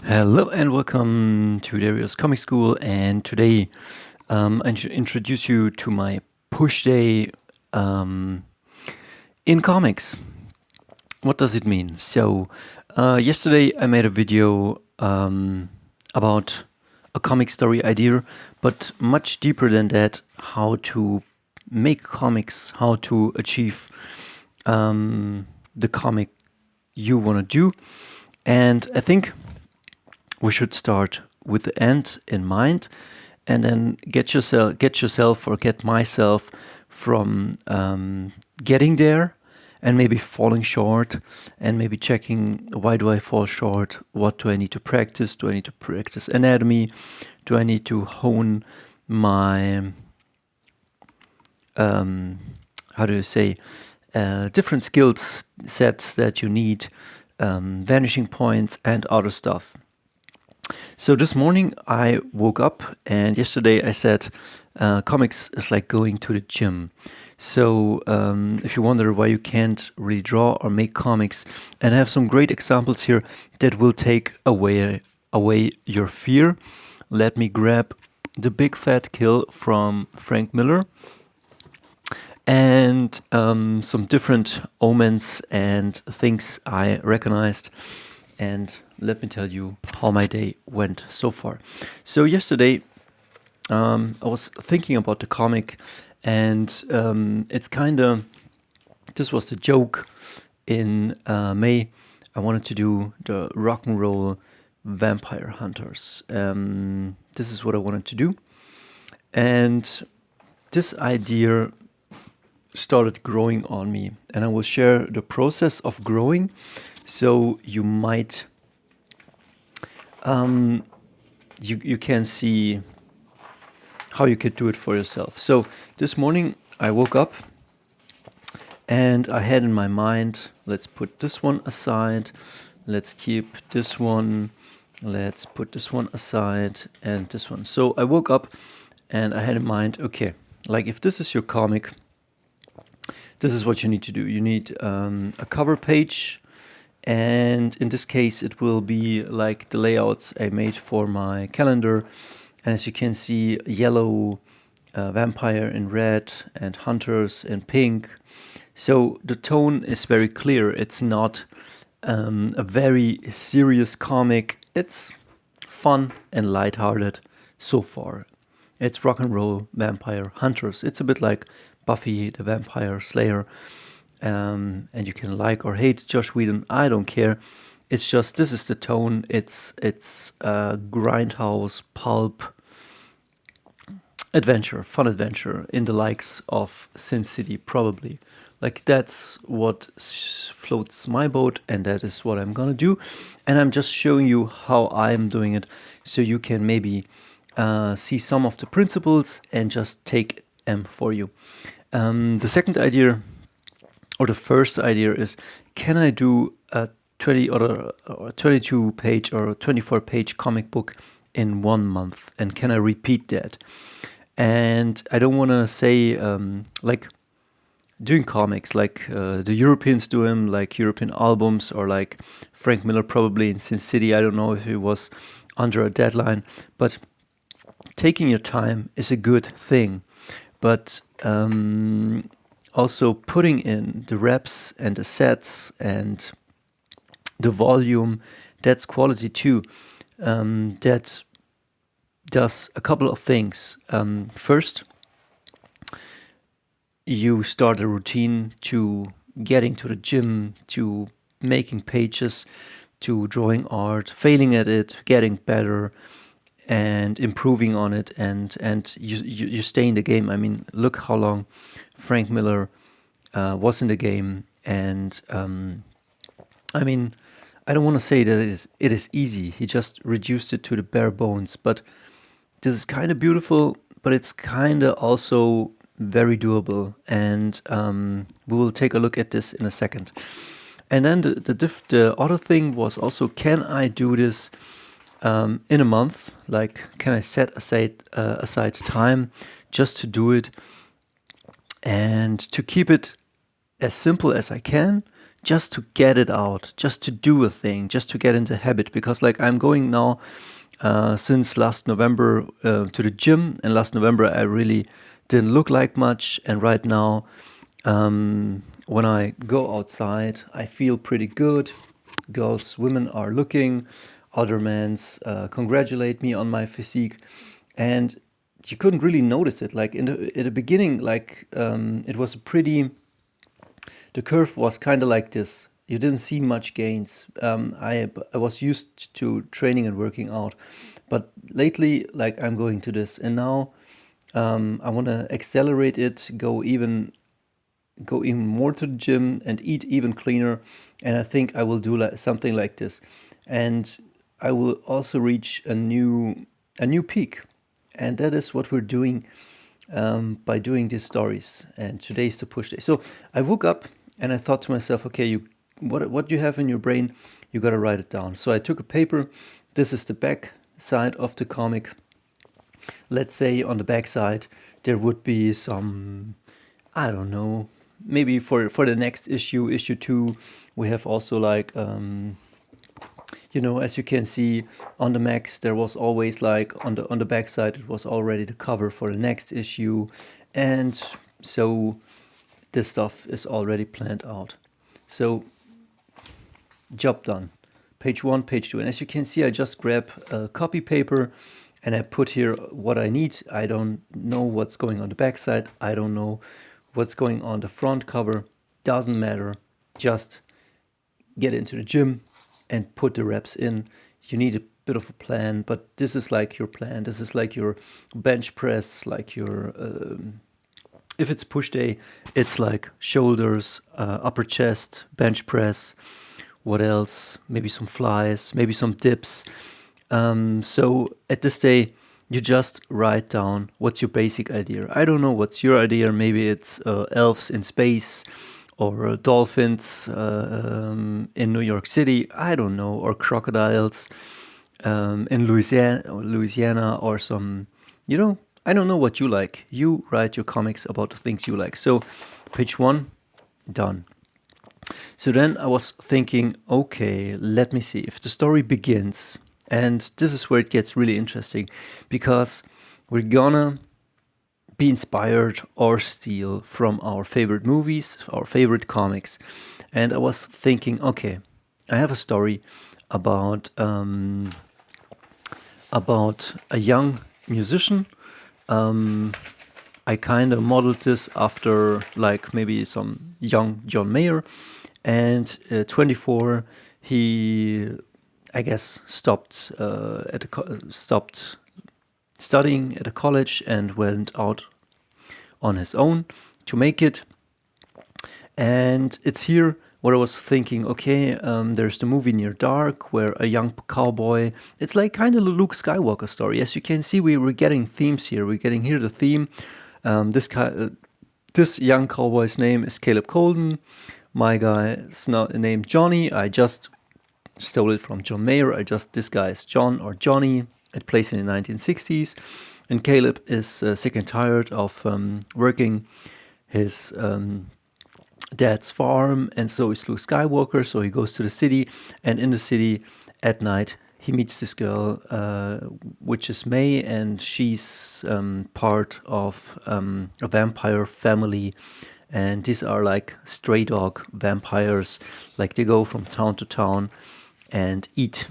Hello and welcome to Dario's Comic School. And today I should introduce you to my push day in comics. What does it mean? So yesterday I made a video about a comic story idea, but much deeper than that, how to make comics, how to achieve the comic you want to do. And I think we should start with the end in mind, and then get yourself or get myself from getting there and maybe falling short, and maybe checking, why do I fall short? What do I need to practice? Do I need to practice anatomy? Do I need to hone my how do you say different skills sets that you need, vanishing points and other stuff. So this morning I woke up, and yesterday I said comics is like going to the gym. So if you wonder why you can't really draw or make comics, and I have some great examples here that will take away your fear, let me grab The Big Fat Kill from Frank Miller, and some different omens and things I recognized, and let me tell you how my day went so far. So yesterday I was thinking about the comic, and it's kind of, this was the joke in May. I wanted to do the rock and roll vampire hunters. This is what I wanted to do, and this idea started growing on me, and I will share the process of growing, so you might you can see how you could do it for yourself. So this morning I woke up and I had in my mind, let's put this one aside, let's keep this one, let's put this one aside, and this one. So I woke up and I had in mind, okay, like if this is your comic, this is what you need to do. You need a cover page, and in this case it will be like the layouts I made for my calendar. And as you can see, yellow, vampire in red, and hunters in pink. So the tone is very clear. It's not a very serious comic. It's fun and lighthearted so far. It's rock and roll vampire hunters. It's a bit like Buffy the Vampire Slayer. And you can like or hate Josh Whedon, I don't care. It's just, this is the tone. It's grindhouse pulp adventure, fun adventure in the likes of Sin City, probably. Like that's what floats my boat, and that is what I'm gonna do. And I'm just showing you how I'm doing it, so you can maybe see some of the principles and just take them for you. The second idea, or the first idea, is, can I do a 20 or 22 page or 24 page comic book in 1 month, and can I repeat that? And I don't want to say like doing comics like the Europeans do them, like European albums, or like Frank Miller probably in Sin City. I don't know if he was under a deadline, but taking your time is a good thing. But also putting in the reps and the sets and the volume, that's quality too. That does a couple of things. First, you start a routine to getting to the gym, to making pages, to drawing art, failing at it, getting better, and improving on it, and you stay in the game. I mean, look how long Frank Miller was in the game, and I mean, I don't want to say that it is easy. He just reduced it to the bare bones, but this is kind of beautiful, but it's kind of also very doable, and we will take a look at this in a second. And then the other thing was also, can I do this in a month? Like, can I set aside time just to do it, and to keep it as simple as I can, just to get it out, just to do a thing, just to get into habit. Because like I'm going now since last November to the gym, and last November I really didn't look like much, and right now when I go outside I feel pretty good. Girls, women are looking, other men's congratulate me on my physique, and you couldn't really notice it. Like in the beginning, like it was a pretty. The curve was kind of like this. You didn't see much gains. I was used to training and working out, but lately, like I'm going to this, and now I want to accelerate it, go even more to the gym and eat even cleaner. And I think I will do like something like this, and I will also reach a new peak, and that is what we're doing by doing these stories. And today's the push day. So I woke up and I thought to myself, okay, what you have in your brain, you gotta write it down. So I took a paper. This is the back side of the comic. Let's say on the back side there would be some, I don't know, maybe for the next issue 2, we have also like as you can see on the Max, there was always like on the back side it was already the cover for the next issue, and so this stuff is already planned out. So job done. Page 1, page 2, and as you can see, I just grab a copy paper and I put here what I need. I don't know what's going on the back side. I don't know what's going on the front cover. Doesn't matter. Just get into the gym and put the reps in. You need a bit of a plan, but this is like your plan. This is like your bench press, like your if it's push day, it's like shoulders, upper chest, bench press. What else? Maybe some flies, maybe some dips. So at this day, you just write down what's your basic idea. I don't know what's your idea. Maybe it's elves in space, or dolphins in New York City. I don't know, or crocodiles in Louisiana, or some, I don't know what you like. You write your comics about the things you like. So page 1, done. So then I was thinking, okay, let me see if the story begins. And this is where it gets really interesting, because we're gonna be inspired or steal from our favorite movies, our favorite comics. And I was thinking, okay, I have a story about a young musician. I kind of modeled this after like maybe some young John Mayer. And 24, he, I guess, stopped studying at a college and went out on his own to make it. And it's here where I was thinking, okay, there's the movie Near Dark, where a young cowboy, it's like kind of a Luke Skywalker story. As you can see, we're getting themes here. We're getting here the theme. This young cowboy's name is Caleb Colden. My guy is not named Johnny. I just stole it from John Mayer. This guy is John or Johnny. It plays in the 1960s. And Caleb is sick and tired of working his dad's farm. And so is Luke Skywalker. So he goes to the city. And in the city at night, he meets this girl, which is May. And she's part of a vampire family. And these are like stray dog vampires. Like they go from town to town and eat.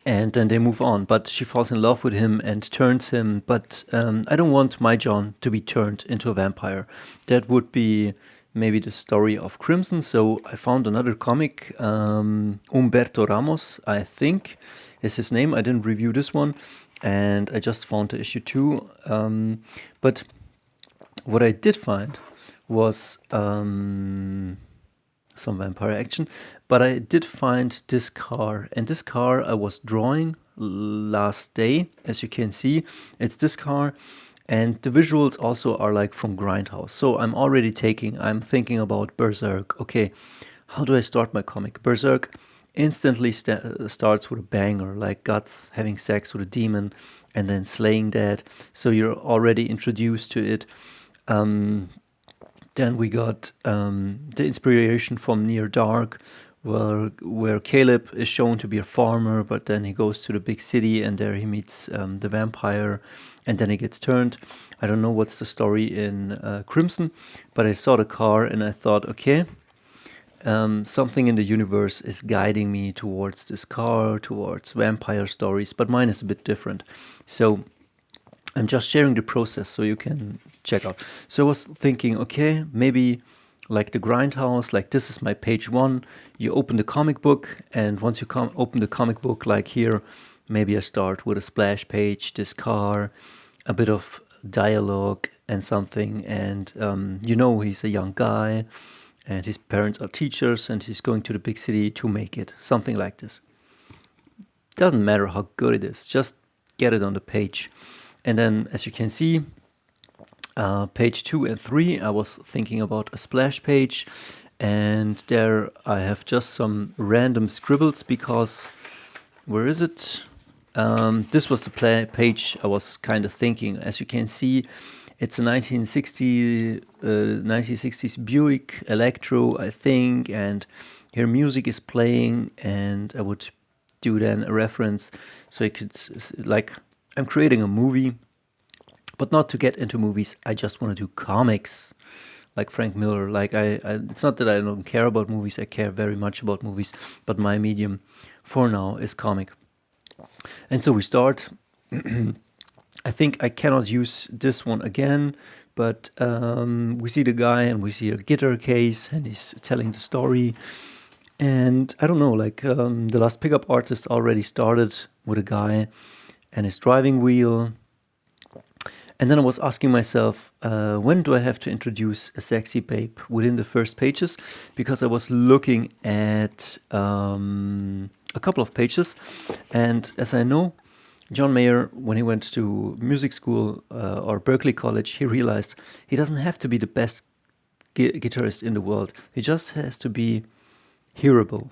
And then they move on. But she falls in love with him and turns him. But I don't want my John to be turned into a vampire. That would be maybe the story of Crimson. So I found another comic. Humberto Ramos, I think, is his name. I didn't review this one. And I just found the issue 2. But what I did find was some vampire action, but I did find this car, and this car I was drawing last day. As you can see, it's this car, and the visuals also are like from Grindhouse. So I'm thinking about Berserk. Okay, how do I start my comic? Berserk instantly starts with a banger, like Guts having sex with a demon and then slaying that. So you're already introduced to it. Then we got the inspiration from Near Dark, where Caleb is shown to be a farmer, but then he goes to the big city and there he meets the vampire, and then he gets turned. I don't know what's the story in Crimson, but I saw the car and I thought, okay, something in the universe is guiding me towards this car, towards vampire stories, but mine is a bit different. So I'm just sharing the process so you can check out. So I was thinking, okay, maybe like the Grindhouse, like this is my page one. You open the comic book, and once you open the comic book, like here, maybe I start with a splash page, this car, a bit of dialogue and something, and he's a young guy, and his parents are teachers, and he's going to the big city to make it, something like this. Doesn't matter how good it is, just get it on the page. And then, as you can see, page 2 and 3, I was thinking about a splash page, and there I have just some random scribbles because, where is it? This was the page I was kind of thinking. As you can see, it's a 1960s Buick Electro, I think, and here music is playing, and I would do then a reference so I could, like, I'm creating a movie, but not to get into movies. I just want to do comics, like Frank Miller. Like it's not that I don't care about movies. I care very much about movies, but my medium for now is comic. And so we start. I think I cannot use this one again, but we see the guy and we see a guitar case and he's telling the story. And I don't know, like the last pickup artist already started with a guy and his driving wheel. And then I was asking myself, when do I have to introduce a sexy babe within the first pages? Because I was looking at a couple of pages, and as I know, John Mayer, when he went to music school or Berklee College, he realized he doesn't have to be the best guitarist in the world. He just has to be hearable,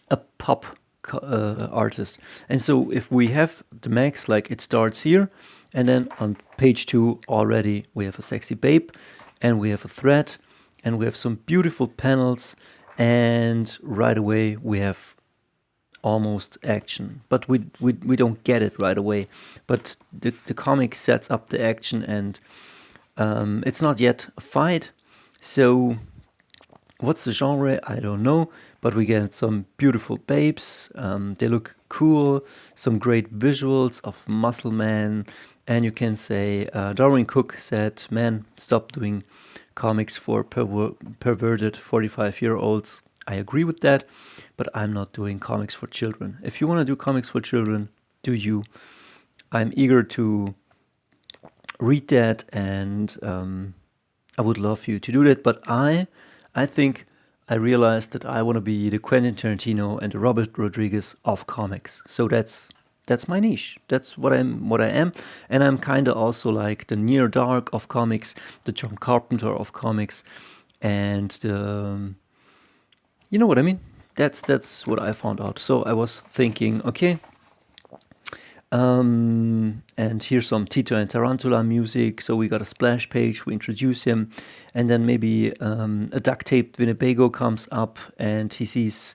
a pop artist. And so if we have the max, like it starts here, and then on page 2 already we have a sexy babe, and we have a thread, and we have some beautiful panels, and right away we have almost action. But we don't get it right away. But the comic sets up the action, and it's not yet a fight. So what's the genre? I don't know, but we get some beautiful babes. They look cool, some great visuals of muscle man, and you can say Darwin Cook said, "Man, stop doing comics for perverted 45-year-olds." I agree with that, but I'm not doing comics for children. If you want to do comics for children, do you? I'm eager to read that, and I would love you to do that, but I think I realized that I want to be the Quentin Tarantino and the Robert Rodriguez of comics. So that's my niche. That's what I am, and I'm kind of also like the Near Dark of comics, the John Carpenter of comics, and the, you know what I mean. That's what I found out. So I was thinking, okay. And here's some Tito and Tarantula music. So we got a splash page, we introduce him, and then maybe a duct-taped Winnebago comes up, and he sees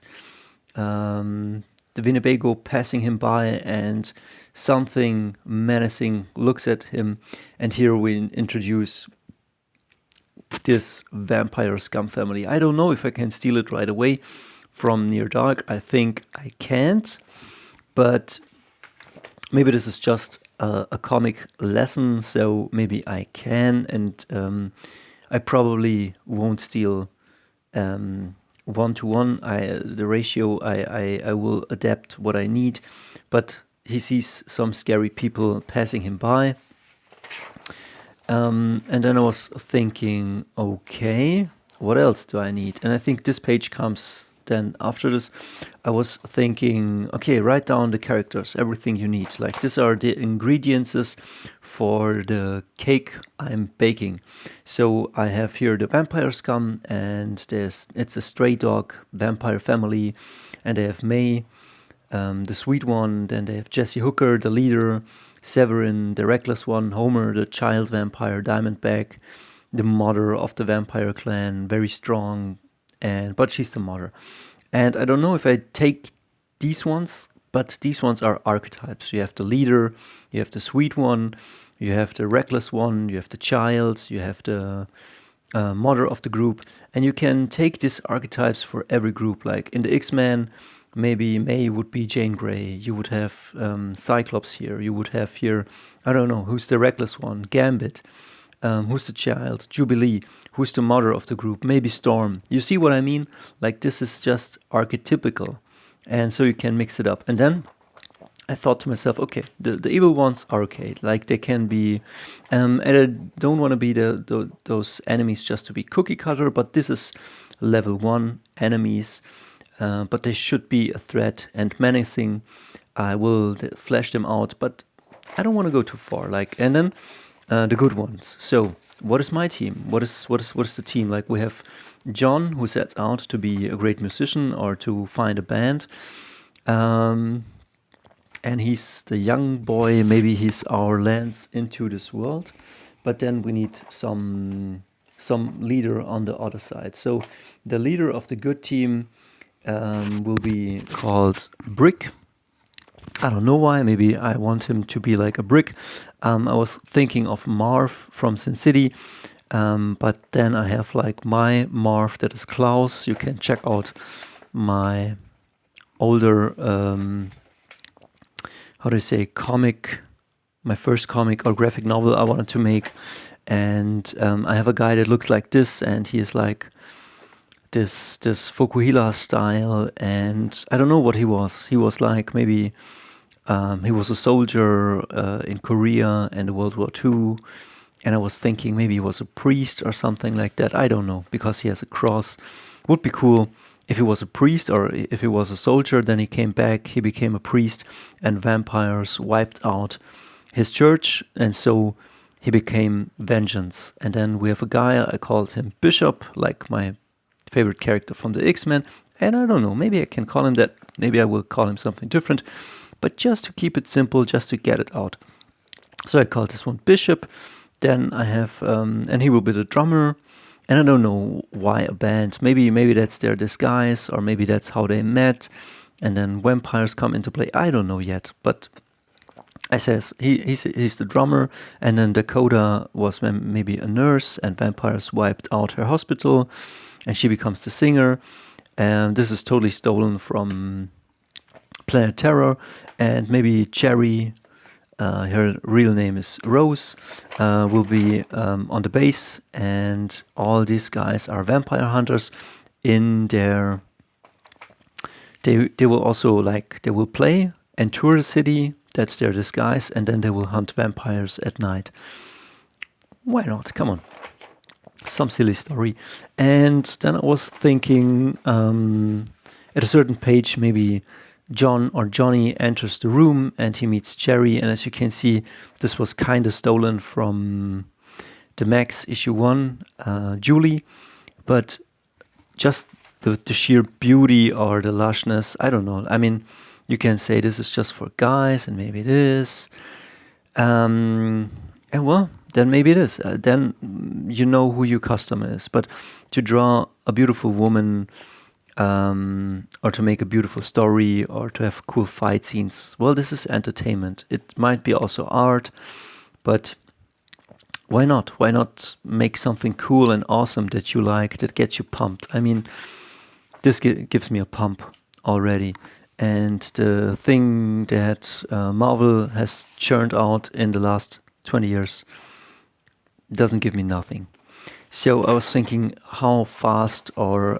the Winnebago passing him by, and something menacing looks at him, and here we introduce this vampire scum family. I don't know if I can steal it right away from Near Dark. I think I can't, but maybe this is just a comic lesson, so maybe I can, and I probably won't steal 1-to-1. The ratio, I will adapt what I need, but he sees some scary people passing him by. And then I was thinking, okay, what else do I need? And I think this page comes then after this. I was thinking, okay, write down the characters, everything you need. Like, these are the ingredients for the cake I'm baking. So I have here the vampire scum, and it's a stray dog vampire family, and they have May, the sweet one. Then they have Jesse Hooker, the leader, Severin, the reckless one, Homer, the child vampire, Diamondback, the mother of the vampire clan, very strong, but she's the mother. And I don't know if I take these ones, but these ones are archetypes. You have the leader, you have the sweet one, you have the reckless one, you have the child, you have the mother of the group, and you can take these archetypes for every group. Like in the X-Men, maybe May would be Jane Grey. You would have Cyclops here. You would have here, I don't know, who's the reckless one? Gambit. Who's the child? Jubilee. Who's the mother of the group? Maybe Storm. You see what I mean? Like this is just archetypical. And so you can mix it up. And then I thought to myself, okay, the evil ones are okay. Like they can be, and I don't want to be those enemies just to be cookie cutter, but this is level 1 enemies, but they should be a threat and menacing. I will flesh them out, but I don't want to go too far. Like, and then the good ones. So what is my team? What is the team? Like we have John, who sets out to be a great musician or to find a band. And he's the young boy, maybe he's our lance into this world. But then we need some leader on the other side. So the leader of the good team will be called Brick. I don't know why, maybe I want him to be like a brick. I was thinking of Marv from Sin City, but then I have like my Marv, that is Klaus. You can check out my older how do you say, my first comic or graphic novel I wanted to make. And I have a guy that looks like this, and he is like this Fukuhila style, and I don't know what he was. He was like maybe, he was a soldier in Korea in World War II, and I was thinking maybe he was a priest or something like that. I don't know, because he has a cross. Would be cool if he was a priest, or if he was a soldier, then he came back, he became a priest, and vampires wiped out his church, and so he became vengeance. And then we have a guy, I called him Bishop, like my favorite character from the X-Men, and I don't know, maybe I can call him that, maybe I will call him something different, but just to keep it simple, just to get it out. So I called this one Bishop. Then I have, and he will be the drummer. And I don't know why a band. Maybe that's their disguise, or maybe that's how they met, and then vampires come into play. I don't know yet. But I says he's the drummer, and then Dakota was maybe a nurse, and vampires wiped out her hospital, and she becomes the singer. And this is totally stolen from Planet Terror, and maybe Cherry. Her real name is Rose, will be on the bass, and all these guys are vampire hunters. In their, they will also they will play and tour the city. That's their disguise, and then they will hunt vampires at night. Why not? Come on, some silly story. And then I was thinking, at a certain page, maybe John or Johnny enters the room and he meets Jerry, and as you can see, this was kind of stolen from the Max issue 1, Julie, but just the sheer beauty or the lushness, I don't know. I mean, you can say this is just for guys, and maybe it is. And well, then maybe it is. Then you know who your customer is. But to draw a beautiful woman, or to make a beautiful story, or to have cool fight scenes, well, this is entertainment. It might be also art, but why not? Why not make something cool and awesome that you like, that gets you pumped? I mean, this gives me a pump already. And the thing that Marvel has churned out in the last 20 years doesn't give me nothing. So I was thinking, how fast or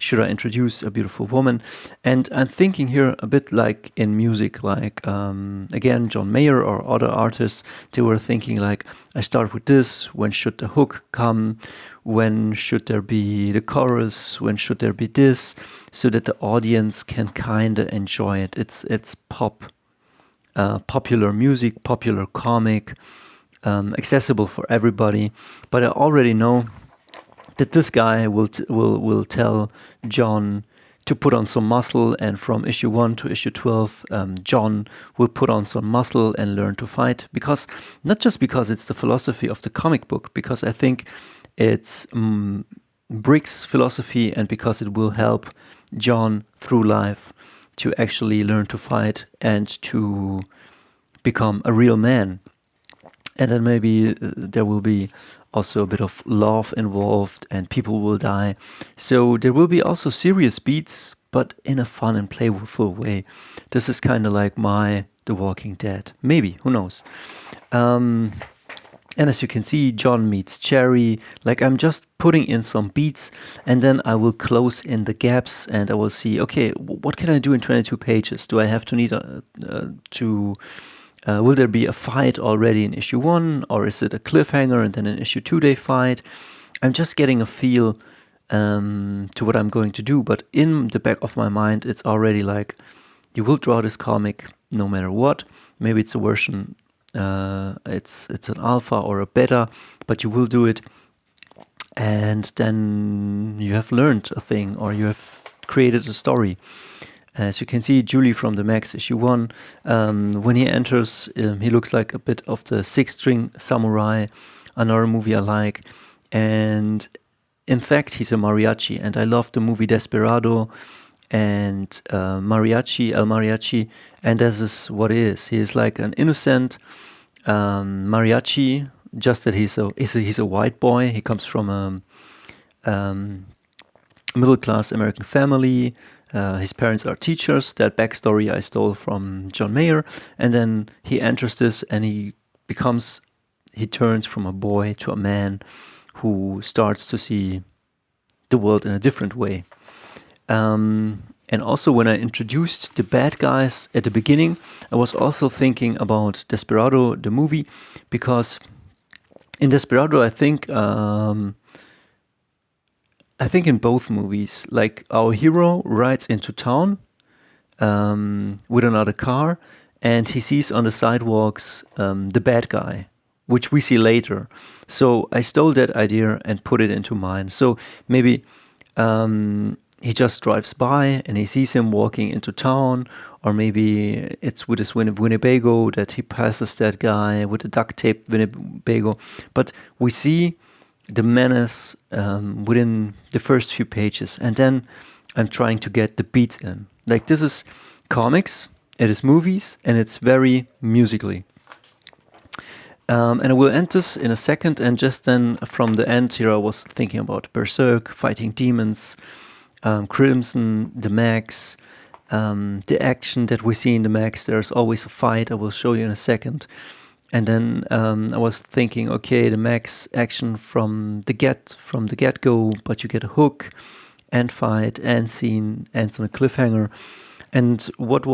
should I introduce a beautiful woman? And I'm thinking here a bit like in music, like again, John Mayer or other artists, they were thinking like, I start with this, when should the hook come? When should there be the chorus? When should there be this? So that the audience can kind of enjoy it. It's pop, popular music, popular comic, accessible for everybody. But I already know that this guy will tell John to put on some muscle, and from issue 1 to issue 12, John will put on some muscle and learn to fight. Because not just because it's the philosophy of the comic book, because I think it's Brick's philosophy, and because it will help John through life to actually learn to fight and to become a real man. And then maybe there will be also a bit of love involved, and people will die. So there will be also serious beats, but in a fun and playful way. This is kind of like my The Walking Dead. Maybe, who knows? And as you can see, John meets Cherry. Like, I'm just putting in some beats, and then I will close in the gaps, and I will see, okay, what can I do in 22 pages? Do I have to need will there be a fight already in issue 1, or is it a cliffhanger and then in issue 2 they fight? I'm just getting a feel to what I'm going to do, but in the back of my mind, it's already like, you will draw this comic no matter what. Maybe it's a version, it's an alpha or a beta, but you will do it, and then you have learned a thing, or you have created a story. As you can see, Julie from the Max issue 1, when he enters, he looks like a bit of the Six-String Samurai, another movie I like. And in fact, he's a mariachi, and I love the movie Desperado and El Mariachi, and this is what he is. He is like an innocent mariachi, just that he's a white boy. He comes from a middle-class American family. His parents are teachers. That backstory I stole from John Mayer. And then he enters this, and he turns from a boy to a man who starts to see the world in a different way. And also, when I introduced the bad guys at the beginning, I was also thinking about Desperado, the movie, because in Desperado, I think in both movies, like, our hero rides into town with another car, and he sees on the sidewalks the bad guy, which we see later. So I stole that idea and put it into mine. So maybe he just drives by and he sees him walking into town, or maybe it's with his Winnebago that he passes that guy with a duct tape Winnebago. But we see the menace within the first few pages, and then I'm trying to get the beats in. Like, this is comics, it is movies, and it's very musically. And I will end this in a second, and just then from the end here I was thinking about Berserk, fighting demons, Crimson, the Max, the action that we see in the Max. There's always a fight, I will show you in a second. And then I was thinking, okay, the Max action from the get-go, but you get a hook and fight and scene, ends on a cliffhanger. And what I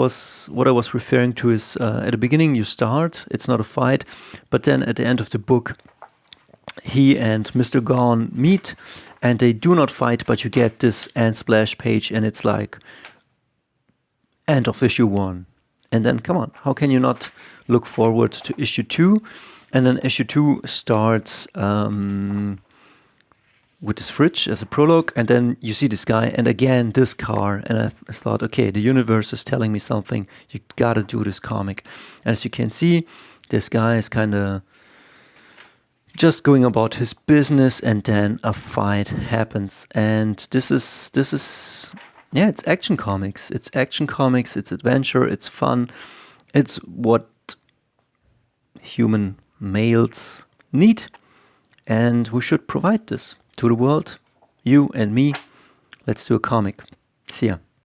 was referring to is at the beginning you start, it's not a fight, but then at the end of the book, he and Mr. Gone meet, and they do not fight, but you get this end splash page, and it's like end of issue 1. And then, come on, how can you not look forward to issue 2? And then issue 2 starts with this fridge as a prologue, and then you see this guy, and again, this car, and I thought, okay, the universe is telling me something, you gotta do this comic. And as you can see, this guy is kind of just going about his business, and then a fight happens. And this is yeah, it's action comics. It's adventure, it's fun. It's what human males need. And we should provide this to the world. You and me. Let's do a comic. See ya.